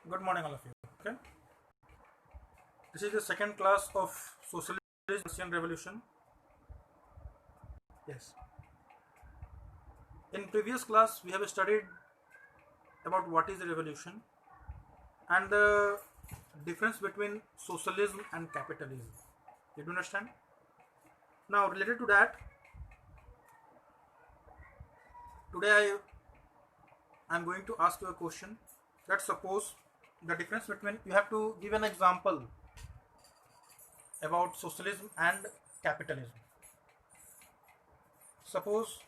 Good morning, all of you. Okay, this is the second class of Socialism and Russian Revolution. Yes. In previous class, we have studied about what is the revolution and the difference between socialism and capitalism. Did you understand? Now, related to that, today I am going to ask you a question. Let's suppose the difference between, you have to give an example about socialism and capitalism. Suppose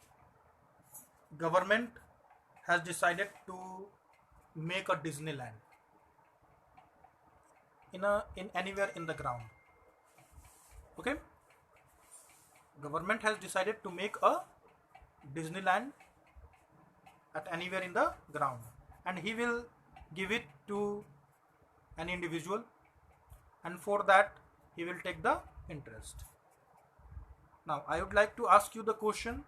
government has decided to make a Disneyland in anywhere in the ground. Okay, government has decided to make a Disneyland at anywhere in the ground, and he will give it to an individual, and for that he will take the interest. Now I would like to ask you the question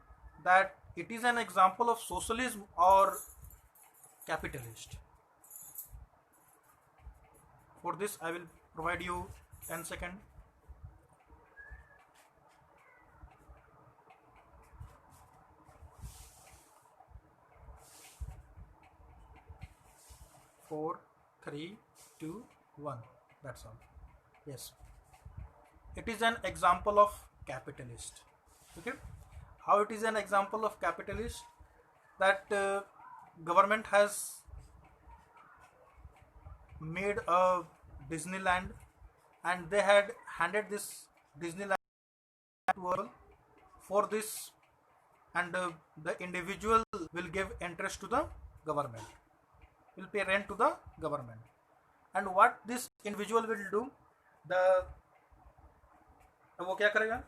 that it is an example of socialism or capitalist. For this I will provide you 10 seconds. Four, three, two, one. That's all. Yes, it is an example of capitalist. Okay, how it is an example of capitalist? That government has made a Disneyland, and they had handed this Disneyland to us for this, and the individual will give interest to the government, will pay rent to the government. And what this individual will do, वो क्या करेगा?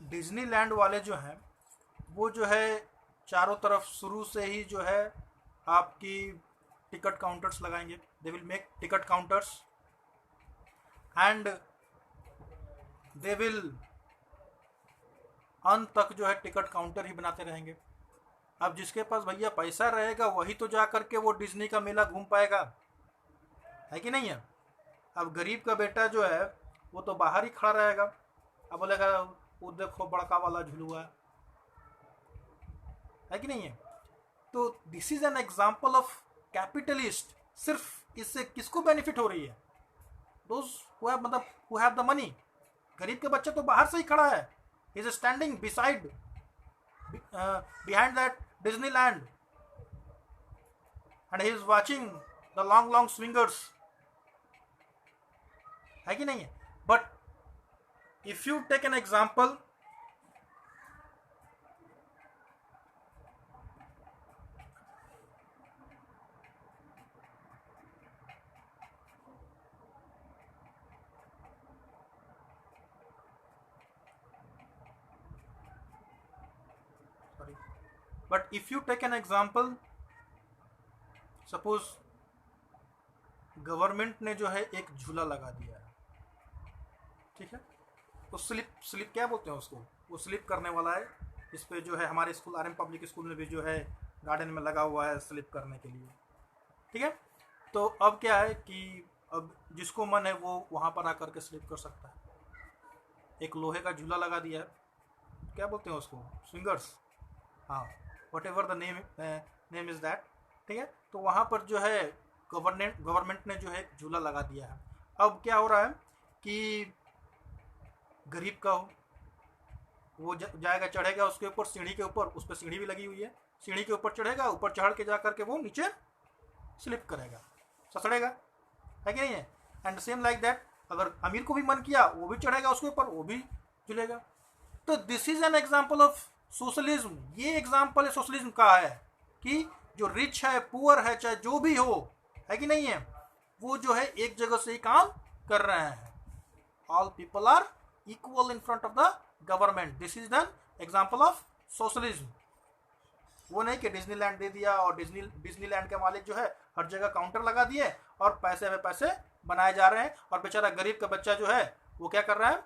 Disneyland वाले जो हैं वो जो है चारों तरफ शुरू से ही जो है आपकी टिकट काउंटर्स लगाएंगे. They will make ticket counters and they will अंत तक जो है टिकट काउंटर ही बनाते रहेंगे. अब जिसके पास भैया पैसा रहेगा वही तो जा करके वो डिज्नी का मेला घूम पाएगा, है कि नहीं है? अब गरीब का बेटा जो है वो तो बाहर ही खड़ा रहेगा. अब बोलेगा वो देखो बड़का वाला झुलुआ, है कि नहीं है? तो this is an example of capitalist. सिर्फ इससे किसको बेनिफिट हो रही है? दोज मतलब हु हैव द मनी. गरीब के बच्चे तो बाहर से ही खड़ा है. He is standing behind that Disneyland, and he is watching the long swingers, है कि नहीं है? But if you take an example, suppose government ने जो है एक झूला लगा दिया है, ठीक है? तो स्लिप क्या बोलते हैं उसको, वो स्लिप करने वाला है. इस पे जो है हमारे स्कूल RM पब्लिक स्कूल में भी जो है गार्डन में लगा हुआ है स्लिप करने के लिए, ठीक है? तो अब क्या है कि अब जिसको मन है वो वहाँ पर आकर के स्लिप कर सकता है. एक लोहे का झूला लगा दिया है, क्या बोलते हैं उसको, स्विंगर्स, हाँ, what ever the name is that, ठीक है? तो वहाँ पर जो है गवर्नमेंट ने जो है झूला लगा दिया है. अब क्या हो रहा है कि गरीब का हो वो जाएगा, चढ़ेगा उसके ऊपर, सीढ़ी के ऊपर, उस पर सीढ़ी भी लगी हुई है, सीढ़ी के ऊपर चढ़ेगा, ऊपर चढ़ के जा करके वो नीचे स्लिप करेगा, ससड़ेगा, है कि नहीं है? एंड सेम लाइक दैट अगर अमीर को भी मन किया वो भी चढ़ेगा उसके ऊपर, वो भी झूलेगा. तो this is an example of socialism. ये एग्जाम्पल है सोशलिज्म का है कि जो रिच है, पुअर है, चाहे जो भी हो, है कि नहीं है, वो जो है एक जगह से ही काम कर रहे हैं. All people are equal in front of the government. This is an example of socialism. वो नहीं कि डिज्नीलैंड दे दिया और डिज्नीलैंड के मालिक जो है हर जगह काउंटर लगा दिए और पैसे में पैसे बनाए जा रहे हैं, और बेचारा गरीब का बच्चा जो है वो क्या कर रहा है,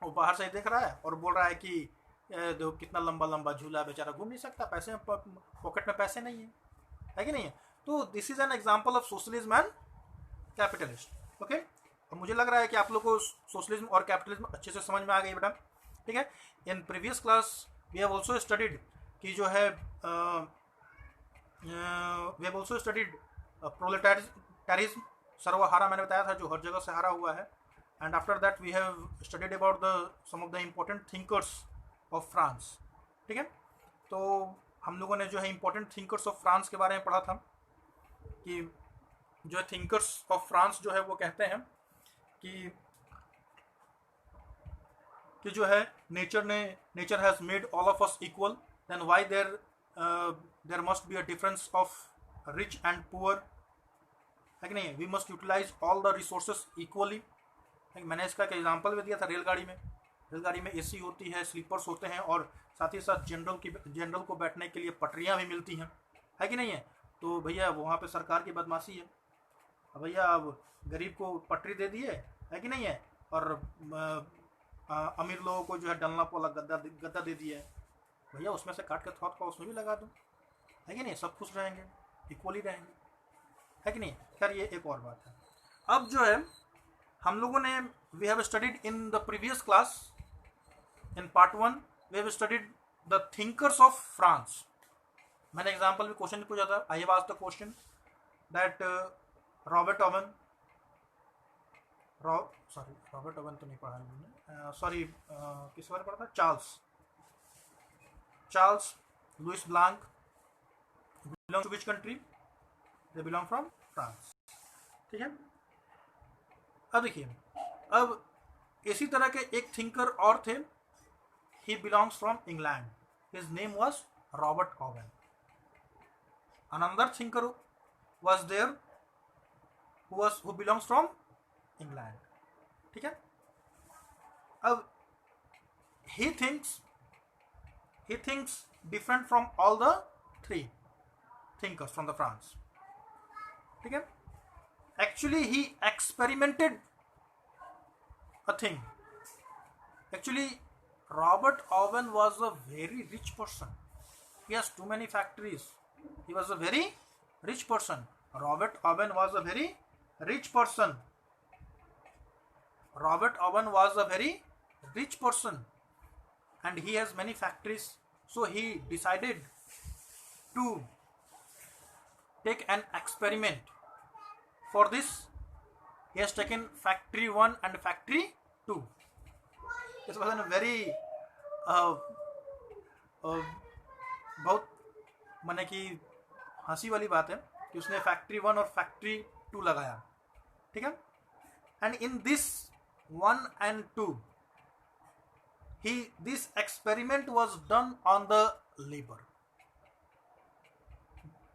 वो बाहर से ही देख रहा है और बोल रहा है कि देखो कितना लंबा लंबा झूला, बेचारा घूम नहीं सकता, पैसे पॉकेट में पैसे नहीं है कि नहीं है। तो this is an example of socialism and capitalist. Okay, और मुझे लग रहा है कि आप लोग को सोशलिज्म और कैपिटलिज्म अच्छे से समझ में आ गई बेटा। ठीक है, in previous class we have also studied कि जो है we have also studied proletarism, सर्वहारा मैंने बताया था, जो हर जगह से हारा हुआ है। And after that we have studied about the some of the important thinkers of France. ठीक है, तो हम लोगों ने जो है इम्पोर्टेंट थिंकर्स ऑफ फ्रांस के बारे में पढ़ा था कि जो थिंकर्स ऑफ फ्रांस जो है वो कहते हैं कि जो है nature has made all of us equal, then why there must be a difference of rich and poor, है कि नहीं। We must utilize all the resources equally. मैंने इसका एक एग्जांपल भी दिया था, रेलगाड़ी में एसी होती है, स्लीपर्स होते हैं, और साथ ही साथ जनरल को बैठने के लिए पटरियां भी मिलती हैं, है कि नहीं है। तो भैया वहाँ पे सरकार की बदमाशी है, भैया अब गरीब को पटरी दे दिए, है कि नहीं है, और अमीर लोगों को जो है डलना वाला गद्दा दे दिया है, भैया उसमें से काट के थोड़ा थोड़ा उसमें भी लगा दो, है कि नहीं, सब खुश रहेंगे, इक्वली रहेंगे, है कि नहीं। खैर ये एक और बात है। अब जो है हम लोगों ने we have studied in the previous class in part 1 we have studied the thinkers of France. मैंने एग्जाम्पल भी क्वेश्चन पूछा था, I have asked the question that Robert Owen तो नहीं पढ़ा मैंने, सॉरी किस बारे पढ़ा था, Charles Louis Blanc belong to which country, they belong from France. ठीक है, अब देखिए, अब इसी तरह के एक थिंकर और थे, he belongs from England, his name was Robert Owen. Another thinker was there who belongs from England। ठीक है, अब he thinks different from all the three thinkers from the France। ठीक है, actually he experimented a thing। actually Robert Owen was a very rich person, he has too many factories, he was a very rich person। Robert Owen was a very rich person, and he has many factories, so he decided to take an experiment। for this he has taken factory 1 and factory 2। this was a very बहुत माने कि हंसी वाली बात है कि उसने factory 1 और फैक्ट्री 2 लगाया। ठीक है, and in this 1 and 2 this experiment was done on the labour.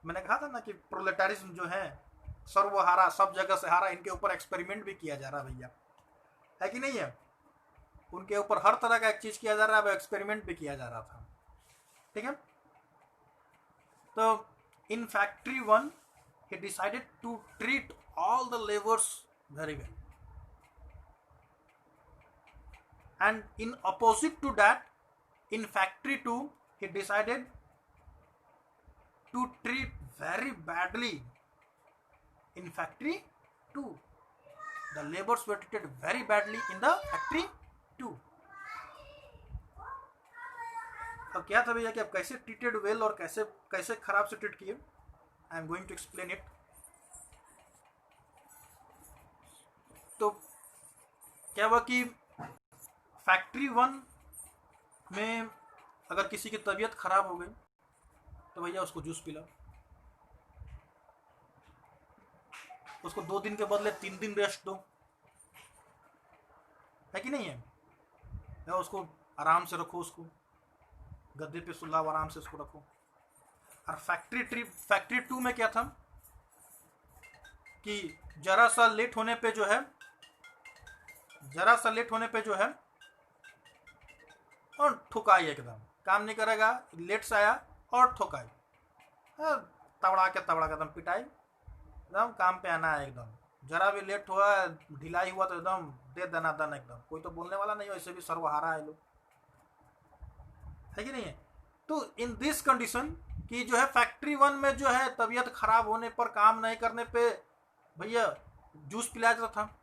मैंने कहा था ना कि प्रोलेटारिज्म जो है सर्वहारा, सब जगह से हारा, इनके ऊपर एक्सपेरिमेंट भी किया जा रहा है भैया, है कि नहीं है। उनके ऊपर हर तरह का एक चीज किया जा रहा है, एक्सपेरिमेंट भी किया जा रहा था। ठीक है, तो in factory 1 he decided to treat all the laborers very well, and in opposite to that in factory 2 he decided to treat very badly in factory 2, the laborers were treated very badly in the factory 2। अब क्या था भैया कि अब कैसे treated well और कैसे खराब से ट्रीट किए, I am going to explain it. तो क्या हुआ कि फैक्ट्री 1 में अगर किसी की तबीयत खराब हो गई तो भैया उसको जूस पिला, उसको 2 दिन के बदले 3 दिन रेस्ट दो, है कि नहीं है, या उसको आराम से रखो, उसको गद्दे पे सुलाओ, आराम से उसको रखो। और फैक्ट्री 2 में क्या था कि जरा सा लेट होने पे जो है और ठुकाई, एकदम काम नहीं करेगा, लेट से आया और ठुकाई, तबड़ा के एकदम पिटाई, एकदम काम पे आना है, एकदम जरा भी लेट हुआ, ढिलाई हुआ तो एकदम दे दनादन, एकदम कोई तो बोलने वाला नहीं हो, ऐसे भी सर्वहारा है लोग, है कि नहीं है। तो इन दिस कंडीशन कि जो है फैक्ट्री 1 में जो है तबीयत खराब होने पर, काम नहीं करने पे भैया जूस पिलाया जाता था।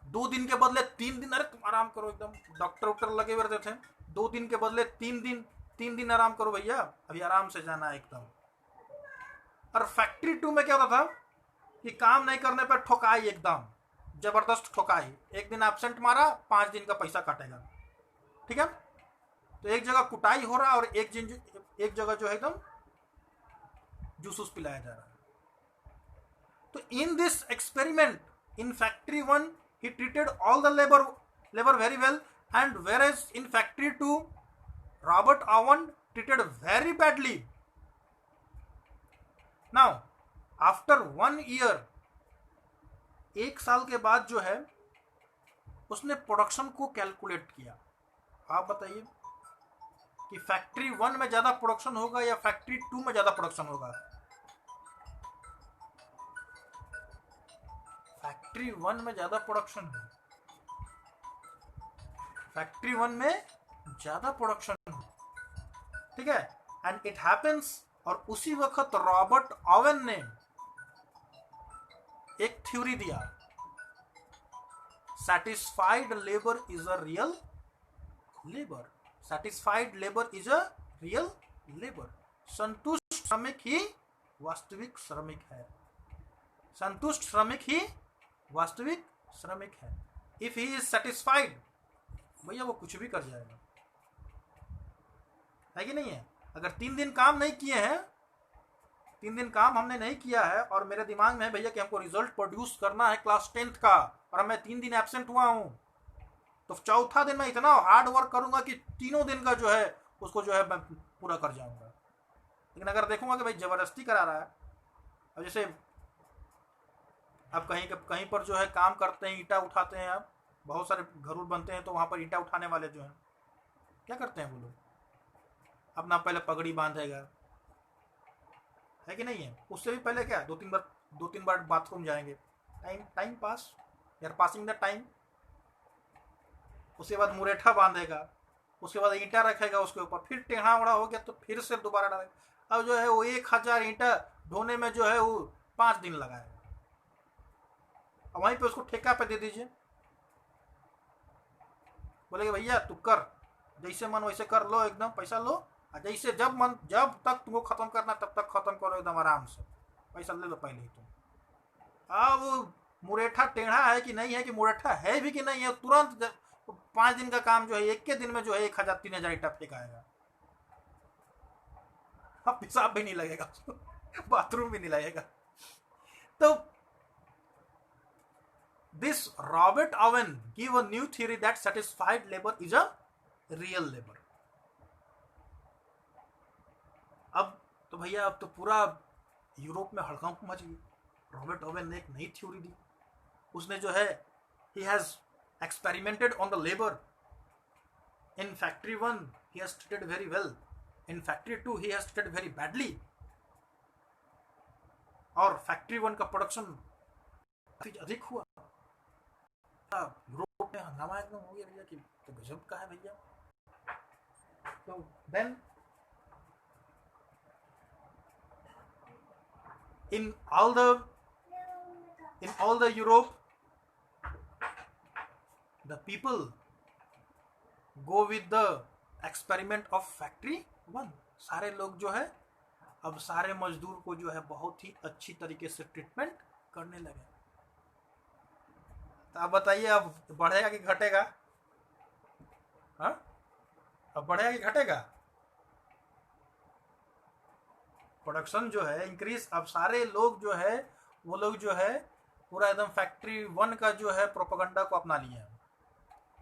2 दिन के बदले 3 दिन, अरे तुम आराम करो, एकदम डॉक्टर वॉक्टर लगे हुए रहते थे। 2 दिन के बदले 3 दिन आराम करो भैया, अभी आराम से जाना है एकदम। और फैक्ट्री 2 में क्या होता था कि काम नहीं करने पर ठोकाई, एकदम जबरदस्त ठोकाई। 1 दिन एब्सेंट मारा, 5 दिन का पैसा काटेगा, ठीक है। तो एक जगह कुटाई हो रहा है और एक जगह जो है एकदम जूस पिलाया जा रहा है। तो in this experiment in factory 1 he treated all the labor very well, and whereas in factory 2 Robert Owen treated very badly. Now after 1 year, 1 साल के बाद जो है उसने प्रोडक्शन को कैलकुलेट किया। आप बताइए कि फैक्ट्री 1 में ज्यादा प्रोडक्शन होगा या फैक्ट्री 2 में ज्यादा प्रोडक्शन होगा। फैक्ट्री 1 में ज्यादा प्रोडक्शन है, फैक्ट्री 1 में ज्यादा प्रोडक्शन है, ठीक है। एंड इट हैपेंस, और उसी वक्त रॉबर्ट ओवन ने एक थ्योरी दिया, satisfied labour is a real labour, satisfied labour is a real labour. संतुष्ट श्रमिक ही वास्तविक श्रमिक है, संतुष्ट श्रमिक ही वास्तविक श्रमिक है। इफ ही इज सेटिस्फाइड, भैया वो कुछ भी कर जाएगा, है कि नहीं है। अगर 3 दिन काम नहीं किए हैं, 3 दिन काम हमने नहीं किया है और मेरे दिमाग में है भैया कि हमको रिजल्ट प्रोड्यूस करना है क्लास 10th का, और मैं 3 दिन एब्सेंट हुआ हूं, तो चौथा दिन मैं इतना हार्ड वर्क करूंगा कि 3 दिन का जो है उसको जो है मैं पूरा कर जाऊंगा। लेकिन अगर देखूंगा कि भाई जबरदस्ती करा रहा है, अब जैसे अब कहीं पर जो है काम करते हैं, ईंटा उठाते हैं, आप बहुत सारे घर बनते हैं, तो वहाँ पर ईंटा उठाने वाले जो हैं क्या करते हैं वो लोग, अपना पहले पगड़ी बांधेगा, है कि नहीं है। उससे भी पहले क्या 2-3 बार बाथरूम जाएंगे, टाइम पास, यार पासिंग द टाइम। उसके बाद मुरेठा बांधेगा, उसके बाद ईंटा रखेगा उसके ऊपर, फिर टेढ़ा उड़ा हो गया तो फिर से दोबारा डालेगा। अब जो है वो 1000 ईंटा ढोने में जो है वो 5 दिन लगाएगा। अब वहीं पे उसको ठेका पे दे दीजिए, बोलेगे भैया तू कर, जैसे मन वैसे कर लो, एकदम पैसा लो, और जैसे जब तक तुमको खत्म करना तब तक खत्म करो, एकदम आराम से पैसा ले लो पहले ही तुम। अब मुरेठा टेढ़ा है कि नहीं है, कि मुरेठा है भी कि नहीं है, तुरंत 5 दिन का काम जो है 1 के दिन में जो है 1000-3000 ईंटा फेंकाएगा। अब पेशाब भी नहीं लगेगा, बाथरूम भी नहीं लगेगा। तो this Robert Owen gave a new theory that satisfied labor is a real labor. अब तो भैया अब तो पूरा यूरोप में हड़कंप मच गई। रॉबर्ट ओवन ने एक नई थ्योरी दी, उसने जो है he has experimented on the labor. In factory 1 he has treated very well, in factory 2 he has treated very badly, और फैक्ट्री 1 का प्रोडक्शन काफी अधिक हुआ। यूरोप में हंगामा एकदम हो गया भैया कि तो गजब का है भैया। तो then in all the Europe, the people go with the experiment of factory 1। सारे लोग जो है अब सारे मजदूर को जो है बहुत ही अच्छी तरीके से ट्रीटमेंट करने लगे। तो आप बताइए अब बढ़ेगा कि घटेगा? हाँ, अब बढ़ेगा कि घटेगा? प्रोडक्शन जो है इंक्रीज, अब सारे लोग जो है वो लोग जो है पूरा एकदम फैक्ट्री 1 का जो है प्रोपेगेंडा को अपना लिए हैं।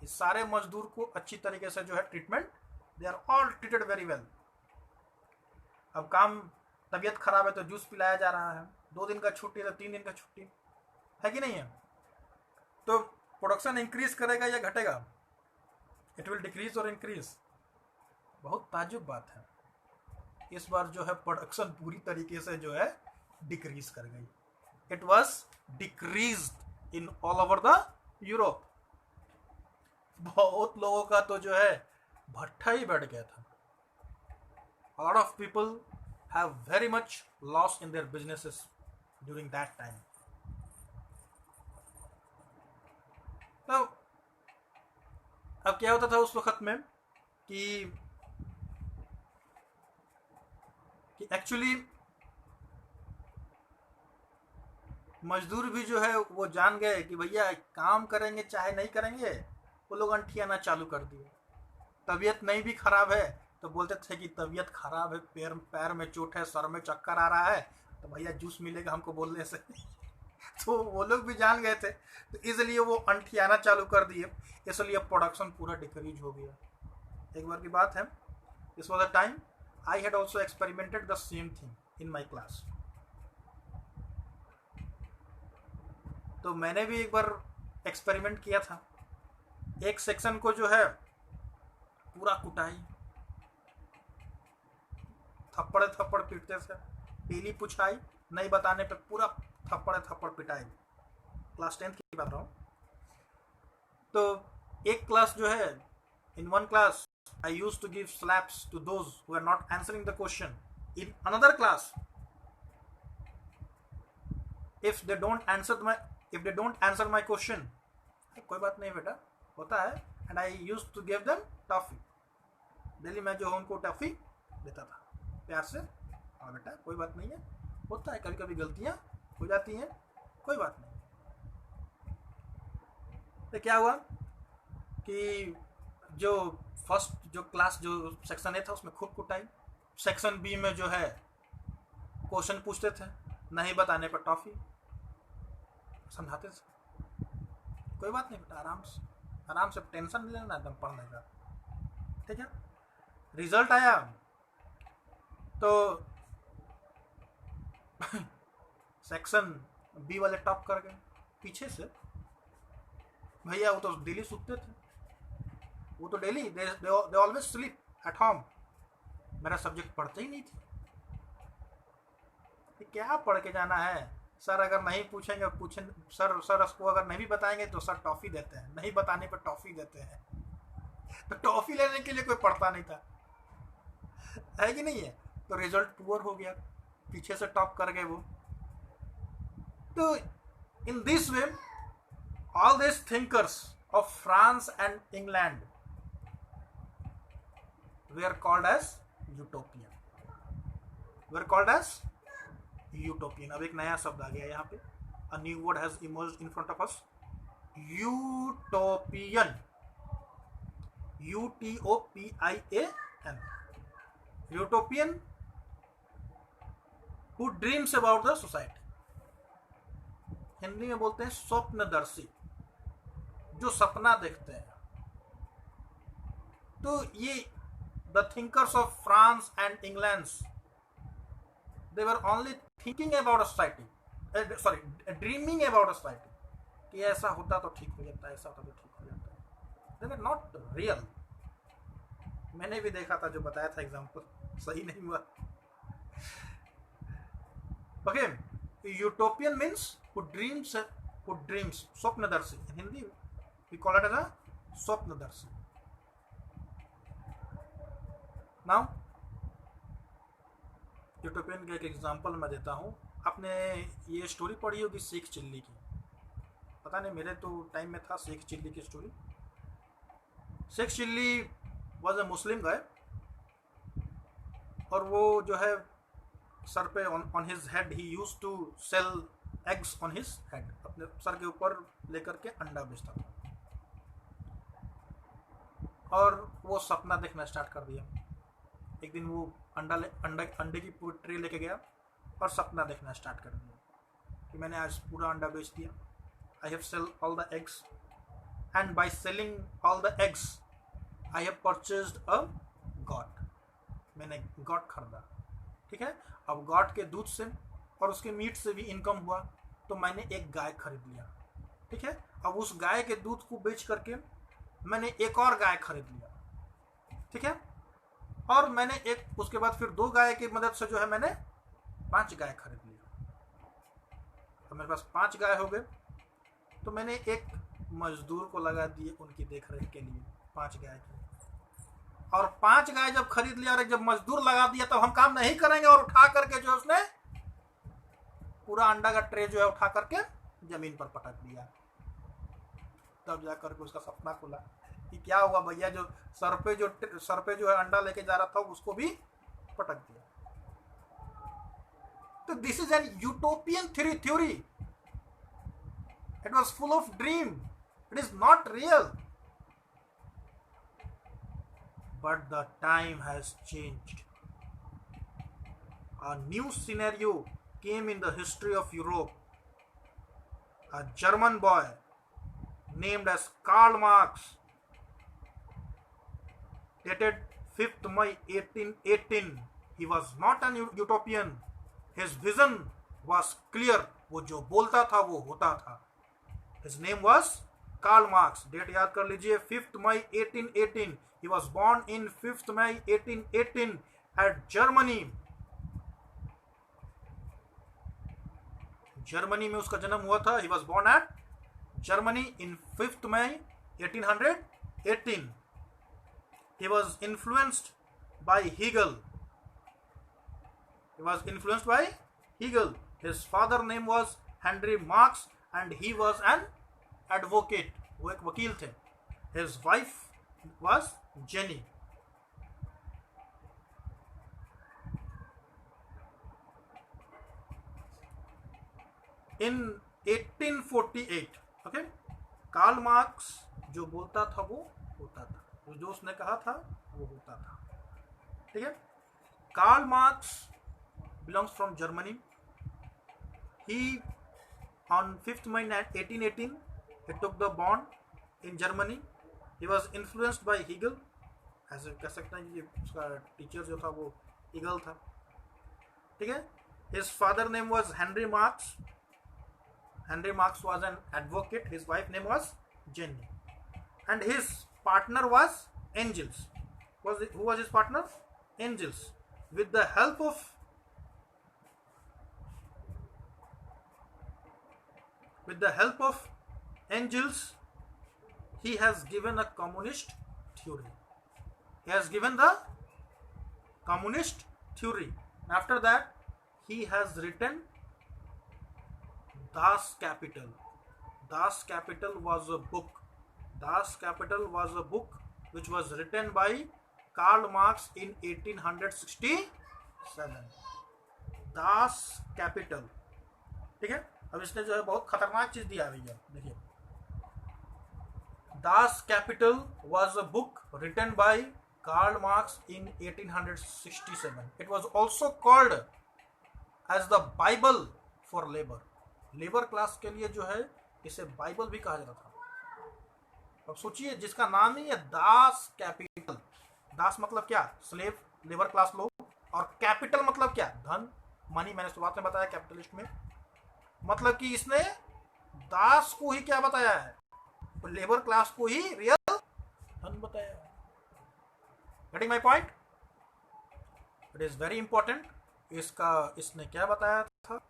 इस सारे मजदूर को अच्छी तरीके से जो है treatment, they are all treated very well. अब काम, तबीयत खराब है तो जूस पिलाया जा रहा है, 2 दिन का छुट्टी तो 3 दिन का छुट्टी, है कि नहीं है। तो प्रोडक्शन इंक्रीज करेगा या घटेगा? इट विल डिक्रीज और इंक्रीज। बहुत ताज्जुब बात है, इस बार जो है प्रोडक्शन पूरी तरीके से जो है डिक्रीज कर गई। It was decreased in all over the Europe. बहुत लोगों का तो जो है भट्ठा ही बैठ गया था, A lot of people have very much loss in their businesses during that time. तो अब क्या होता था उस वक्त में कि एक्चुअली मजदूर भी जो है वो जान गए कि भैया काम करेंगे चाहे नहीं करेंगे, वो लोग अंठियाना चालू कर दिए। तबीयत नहीं भी खराब है तो बोलते थे कि तबीयत खराब है, पैर में चोट है, सर में चक्कर आ रहा है, तो भैया जूस मिलेगा हमको बोलने से। तो वो लोग भी जान गए थे, तो इसलिए वो अंठियाना चालू कर दिए, इसलिए प्रोडक्शन पूरा डिक्रीज हो गया। एक बार की बात है, this was the time I had also experimented the same thing in my class. तो मैंने भी एक बार एक्सपेरिमेंट किया था। एक सेक्शन को जो है पूरा कुटाई, थप्पड़ थप्पड़ पीटते थे, डेली पुछाई, नहीं बताने पे पूरा थप्पड़ थप्पड़ पिटाई। क्लास 10th की बात रहा हूँ। तो एक क्लास जो है, in one class I use to give slaps to those who are not answering the question. In another class if they don't answer my question, कोई बात नहीं बेटा, होता है, and I use to give them toffee. Daily मैं जो है उनको टॉफी देता था प्यार से, हाँ बेटा कोई बात नहीं है, होता है, कभी कभी गलतियां हो जाती हैं, कोई बात नहीं। तो क्या हुआ कि जो फर्स्ट जो क्लास जो सेक्शन ए था उसमें खूब कुटाई। सेक्शन बी में जो है क्वेश्चन पूछते थे, नहीं बताने पर टॉफी, समझाते थे, कोई बात नहीं बेटा, आराम से टेंशन नहीं लेना एकदम पढ़ने का, ठीक है। रिजल्ट आया तो सेक्शन बी वाले टॉप कर गए पीछे से। भैया वो तो डेली सूखते थे, वो तो daily they always sleep at home. मेरा सब्जेक्ट पढ़ते ही नहीं थे। क्या पढ़ के जाना है सर, अगर नहीं पूछेंगे सर उसको अगर नहीं भी बताएंगे तो सर टॉफी देते हैं, नहीं बताने पर टॉफी देते हैं। तो टॉफी लेने के लिए कोई पढ़ता नहीं था, है कि नहीं है। तो रिजल्ट पुअर हो गया, पीछे से टॉप कर गए वो। तो in this way all this thinkers of France and England were called as utopian, were called as utopian। अब एक नया शब्द आ गया यहाँ पे, a new word has emerged in front of us, utopian, utopian, utopian who dreams about the society। Hindi में बोलते हैं स्वप्नदर्शी, जो सपना देखते हैं। तो ये the thinkers of France and England, they were only thinking about a society, dreaming about a society, कि ऐसा होता तो ठीक हो जाता है, ऐसा होता तो ठीक हो जाता है। They were not real। मैंने भी देखा था, जो बताया था एग्जाम्पल सही नहीं हुआ। Okay, utopian means who dreams, स्वप्नदर्शी। In Hindi we call it as a स्वप्नदर्शी। नाउ यूटोपियन का एक एग्जांपल मैं देता हूँ। आपने ये स्टोरी पढ़ी होगी शेख चिल्ली की, पता नहीं मेरे तो टाइम में था शेख चिल्ली की story. Sheikh Chilli was a Muslim guy, और वो जो है सर पे on his head he use to sell eggs on his head, अपने सर के ऊपर लेकर के अंडा बेचता था। और वो सपना देखना स्टार्ट कर दिया। एक दिन वो अंडे की पूरी ट्रे लेके गया और सपना देखना स्टार्ट कर दिया कि मैंने आज पूरा अंडा बेच दिया। I have sell all the eggs, and by selling all the eggs I have purchased a goat. मैंने गॉट खरीदा, ठीक है। अब गॉट के दूध से और उसके मीट से भी इनकम हुआ, तो मैंने एक गाय खरीद लिया, ठीक है। अब उस गाय के दूध को बेच करके मैंने एक और गाय खरीद लिया, ठीक है। और मैंने एक उसके बाद फिर 2 गाय की मदद से जो है मैंने 5 गाय खरीद लिया। तो मेरे पास 5 गाय हो गए। तो मैंने एक मजदूर को लगा दिए उनकी देख रेख के लिए 5 गाय की। और 5 गाय जब खरीद लिया और एक जब मजदूर लगा दिया तब हम काम नहीं करेंगे, और उठा करके जो उसने पूरा अंडा का ट्रे जो है उठा करके जमीन पर पटक दिया। तब जाकर के उसका सपना खुला कि क्या हुआ भैया, जो सर पे जो है अंडा लेके जा रहा था उसको भी पटक दिया। तो this is N utopian theory, it was full of dream, it is not real. But the time has changed. A new scenario came in the history of Europe. A German boy named as Karl Marx, dated 5th May 1818. He was not an utopian. His vision was clear. वो जो बोलता था वो होता था. His name was Karl Marx. Date याद कर लीजिए, 5th May 1818. He was born in 5th May 1818 at Germany. Germany में उसका जन्म हुआ था. He was born at Germany in 5th May 1818. He was influenced by Hegel. His father name was Henry Marx and he was an advocate. वो एक वकील थे. His wife was Jenny. In 1848, okay, Karl Marx जो बोलता था वो होता था, वो जो उसने कहा था वो होता था. ठीक है. Karl Marx belongs from Germany. He on 5th May 1818 he took the bond in Germany. He was influenced by Hegel. ऐसे कह सकते हैं कि उसका टीचर जो था वो Hegel था. ठीक है. His father name was Henry Marx. Henry Marx was an advocate. His wife name was Jenny. And his partner was Engels. Who was his partner? Engels. With the help of Engels, he has given a communist theory. After that, he has written Das Kapital. Das Kapital was a book which was written by Karl Marx in 1867. Das Kapital. ठीक है. अब इसने जो है बहुत खतरनाक चीज दिया है भैया, देखिए. Das Kapital was a book written by Karl Marx in 1867. It was also called as the Bible for labor. Labour class के लिए जो है इसे बाइबल भी कहा जाता था. अब सोचिए, जिसका नाम ही है दास कैपिटल. दास मतलब क्या? स्लेव, लेबर क्लास लोग. और कैपिटल मतलब क्या? धन, मनी. मैंने शुरुआत में बताया कैपिटलिस्ट में. मतलब कि इसने दास को ही क्या बताया है? लेबर क्लास को ही रियल धन बताया है. Getting my point? It is very important. इसने क्या बताया था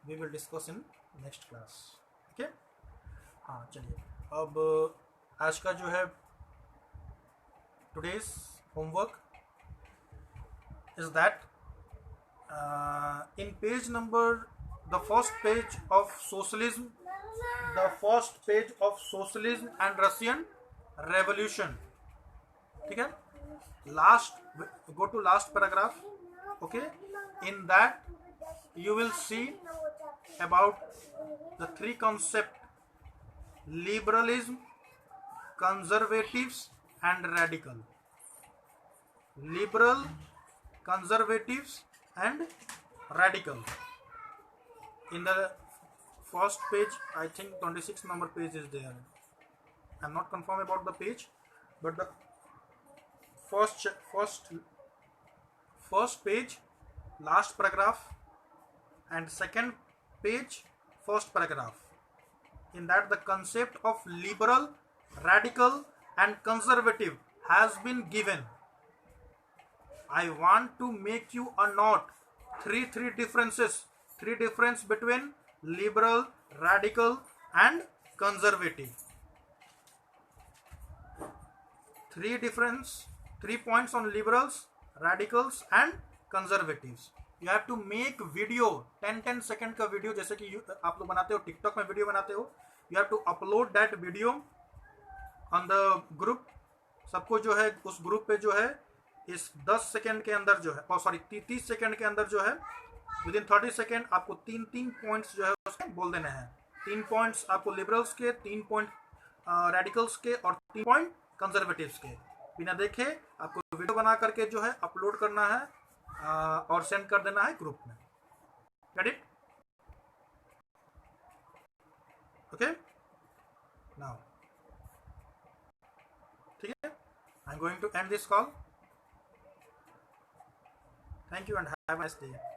we will discuss in next class. ठीक है. हाँ, चलिए. अब आज का जो है today's homework is that in page number the first page of socialism and Russian revolution. ठीक है. Go to last paragraph. Okay. In that you will see about the 3 concepts: liberalism, conservatives and radical. Liberal, conservatives and radical. In the first page, I think 26 number page is there. I'm not confirm about the page, but the first page, last paragraph, and second page, first paragraph. In that the concept of liberal, radical and conservative has been given. I want to make you a note. Three differences. 3 difference between liberal, radical and conservative. 3 3 points on liberals, radicals and conservatives. You have to make video 10 second का video, जैसे कि आप लोग बनाते हो TikTok में video बनाते हो. You have to upload that video on the group. सबको जो है उस ग्रुप पे जो है इस 10 सेकेंड के अंदर जो है, सॉरी 30 सेकेंड के अंदर जो है, विदिन 30 सेकेंड आपको 3 पॉइंट्स जो है उसके बोल देने हैं. 3 पॉइंट्स आपको लिबरल्स के, 3 पॉइंट रेडिकल्स के और 3 पॉइंट कंजर्वेटिव्स के. बिना देखे आपको वीडियो बना करके जो है अपलोड करना है और सेंड कर देना है ग्रुप में. Get it? ओके, नाउ ठीक है. I am going to end this call. Thank you and have a nice day.